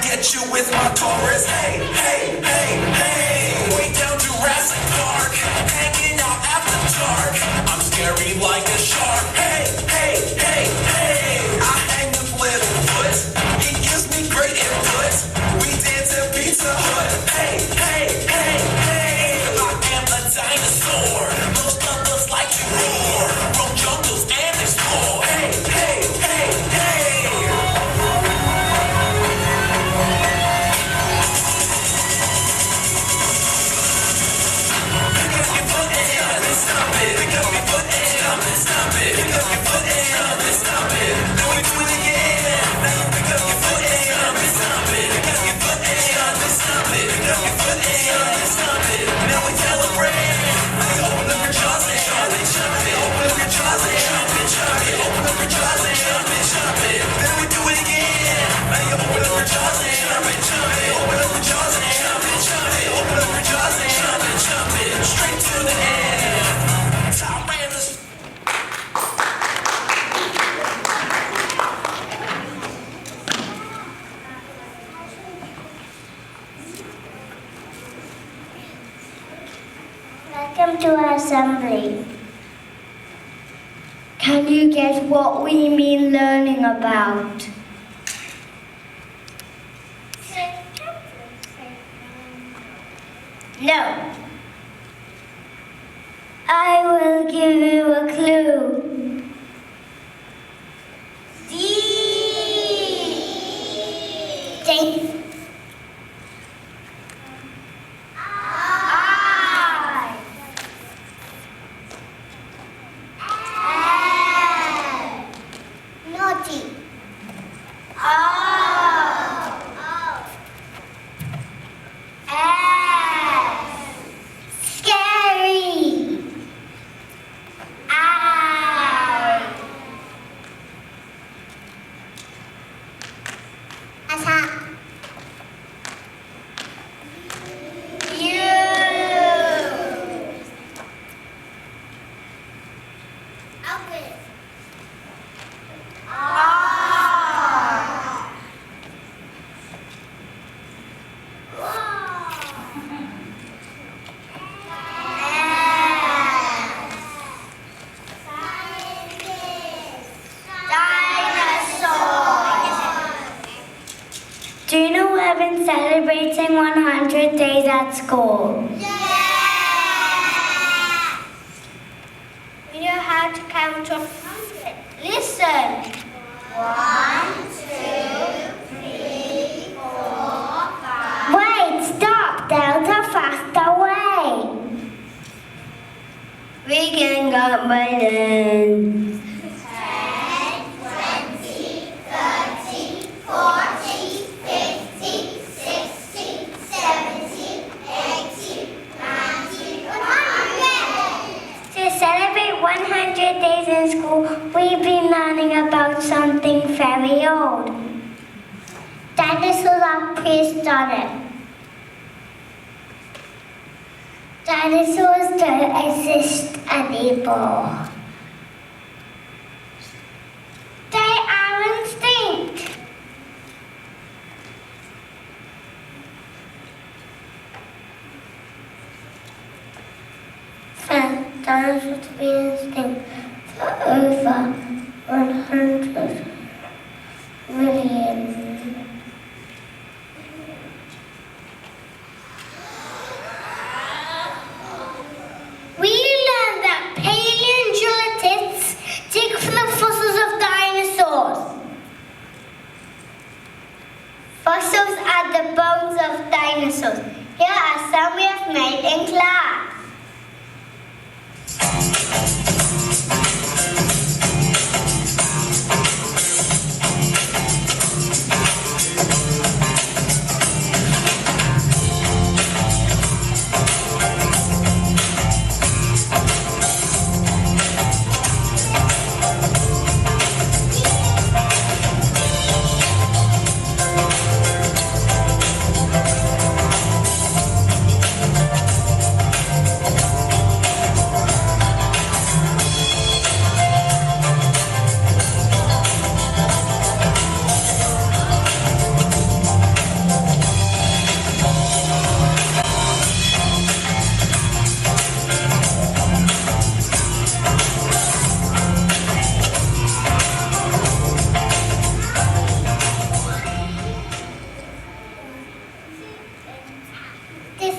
get you with my chorus. Hey, hey, hey, hey. Way down Jurassic Park, hanging out after dark. I'm scary like a shark. Hey, hey, hey, hey. I hang with Little Foot. He gives me great input. We dance at Pizza Hut. Hey, hey, hey, hey. I am a dinosaur. Most of us like to roar, roam jungles and explore. Hey, hey, hey, hey. Welcome to our assembly. Can you guess what we mean learning about? No. I will give you a clue. D. Do you know we've been celebrating 100 days at school? Yeah! We know how to count to 100. Listen. 1, 2, 3, 4, 5. Wait, stop. Delta, faster way. We can count by then. 10, 20, 30, 40. 100 days in school, we've been learning about something very old. Dinosaurs are prehistoric. Dinosaurs don't exist anymore. They are extinct. Dinosaurs have been extinct for over 100 million. We learned that paleontologists dig for the fossils of dinosaurs. Fossils are the bones of dinosaurs. Here are some we have made in class.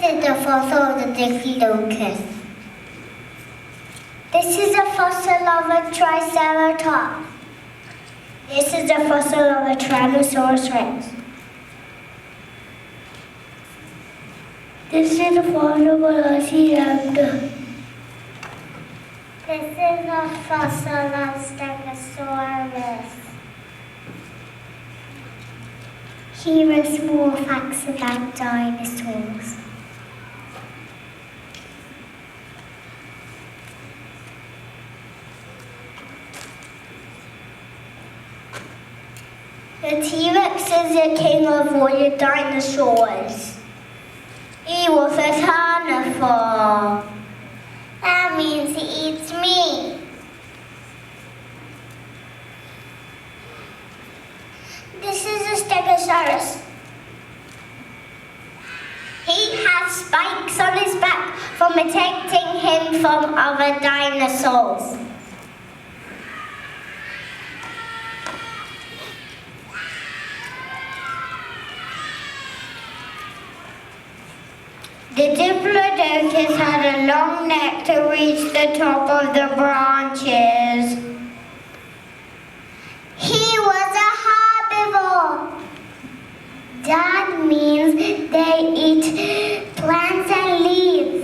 is the fossil of the Diplodocus. This is a fossil of a Triceratops. This is a fossil of a Tyrannosaurus Rex. This is a fossil of a Velociraptor. This is a fossil of Stegosaurus. Here are small facts about dinosaurs. The T-Rex is the king of all the dinosaurs. He was a carnivore. That means he eats meat. This is a Stegosaurus. He has spikes on his back for protecting him from other dinosaurs. The Diplodocus had a long neck to reach the top of the branches. He was a herbivore. That means they eat plants and leaves.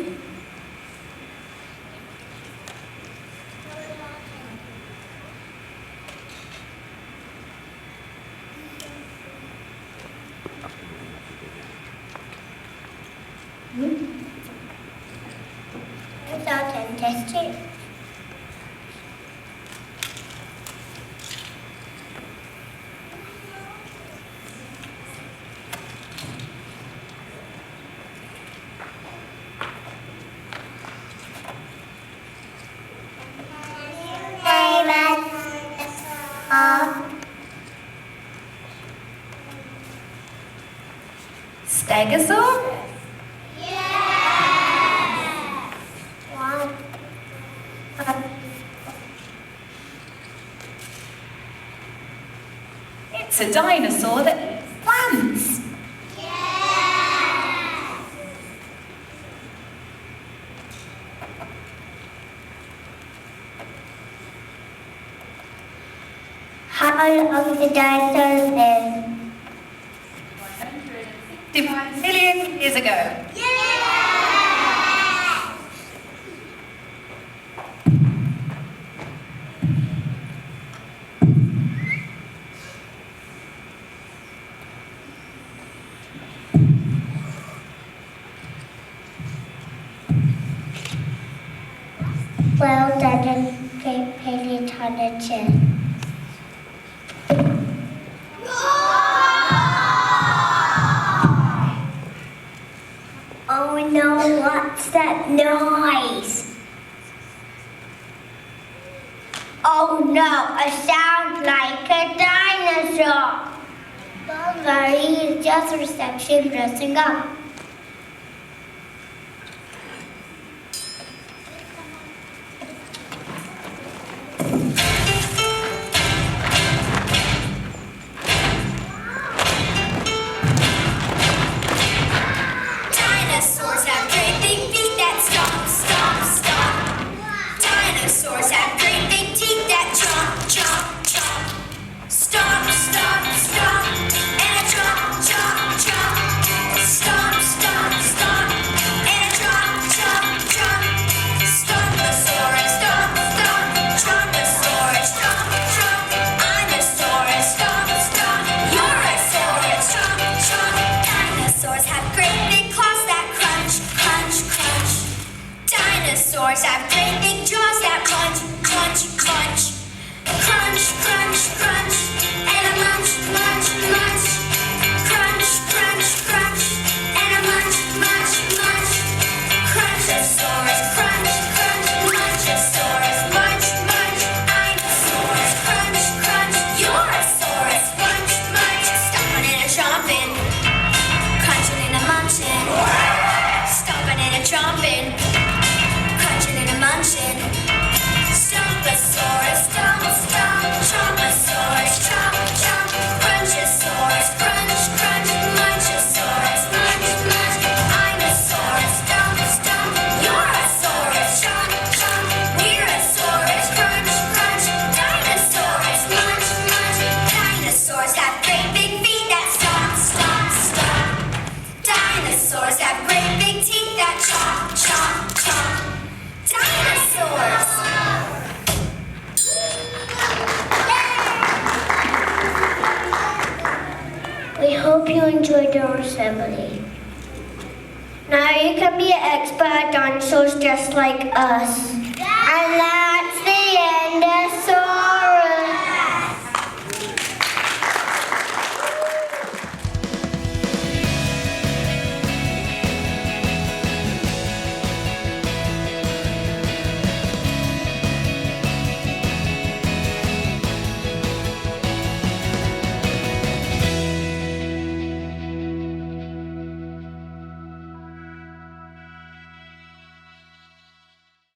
Here's our test tube. Stegosaurus? It's a dinosaur that eats plants. How long the dinosaurs live? 165 million years ago. Well done, great paleontologist. Oh no, what's that noise? Oh no, it sounds like a dinosaur. Don't worry, it's just reception dressing up. Dinosaurs have great big feet that stomp, stomp, stomp. Dinosaurs have great big teeth that chomp, chomp, chomp. Stomp, stomp, stomp, and a chomp, chomp, chomp. Stomp, stomp, stomp, and a chomp, chomp, chomp. Stomposaurus, stomp, stomp. Chomposaurus, chomp, chomp. I'm a saurus, stomp, stomp. You're a saurus, chomp, chomp. Dinosaurs have great big claws that crunch, crunch, crunch. Dinosaurs have great big jaws that crunch, crunch, crunch. Crunch, crunch, crunch, and a munch, munch, munch. Crunch, crunch, crunch, and a munch, munch, munch. Crunchosaurus, crunch, crunch, munchosaurus, munch, munch. I'm a saurus, crunch, crunch. You're a saurus, munch, munch. Stomping and a chomping, crunching and a munching. Stomping and a chomping, crunching and a munching. cleverly. Now you can be an expert at dinosaurs just like us. And learn